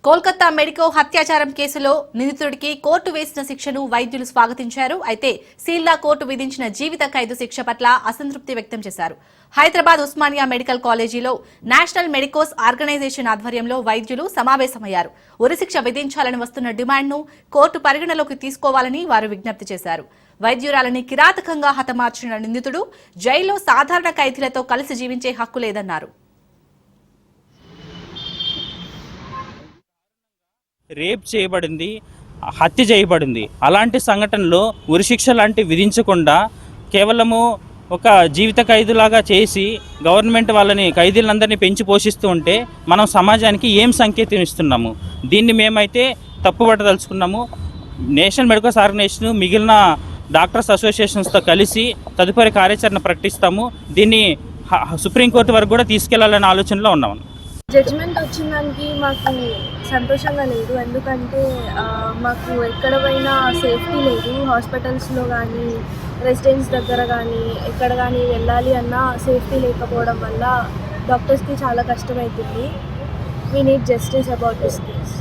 Kolkata medico హత్యాచారం కేసులో నిందితుడికి court వేసిన శిక్షను వైద్యులు స్వాగతించారు. అయితే సీల్లా కోర్టు విధించిన జీవిత ఖైదు శిక్ష పట్ల అసంతృప్తి వ్యక్తం చేశారు. హైదరాబాద్ ఉస్మానియా మెడికల్ కాలేజీలో నేషనల్ మెడికోస్ ఆర్గనైజేషన్ ఆధ్వర్యంలో వైద్యులు సమావేశమయ్యారు. ఉరిశిక్ష విధించాలని వస్తున్న డిమాండ్ను కోర్టు పరిగణలోకి తీసుకోవాలని వారు విజ్ఞప్తి చేశారు. వైద్యురాలని కిరాతకంగా హతమార్చిన నిందితుడు జైల్లో సాధారణ ఖైదీలతో కలిసి జీవించే హక్కు లేదన్నారు. రేప్ చేయబడింది, హత్య చేయబడింది. అలాంటి సంఘటనలో ఉరిశిక్ష లాంటి విధించకుండా కేవలము ఒక జీవిత ఖైదులాగా చేసి గవర్నమెంట్ వాళ్ళని ఖైదీలందరినీ పెంచి పోషిస్తూ ఉంటే మనం సమాజానికి ఏం సంకేతం ఇస్తున్నాము? దీన్ని మేమైతే తప్పుపట్టదలుచుకున్నాము. నేషనల్ మెడికల్ ఆర్గనైజేషన్ మిగిలిన డాక్టర్స్ అసోసియేషన్స్తో కలిసి తదుపరి కార్యాచరణ ప్రకటిస్తాము. దీన్ని సుప్రీంకోర్టు వరకు కూడా తీసుకెళ్లాలనే ఆలోచనలో ఉన్నాము. జడ్జిమెంట్ వచ్చిన దానికి మాకు సంతోషంగా లేదు. ఎందుకంటే మాకు ఎక్కడ పోయినా సేఫ్టీ లేదు. హాస్పిటల్స్లో కానీ రెసిడెన్స్ దగ్గర కానీ ఎక్కడ కానీ వెళ్ళాలి అన్నా సేఫ్టీ లేకపోవడం వల్ల డాక్టర్స్కి చాలా కష్టమవుతుంది. We need justice about this case.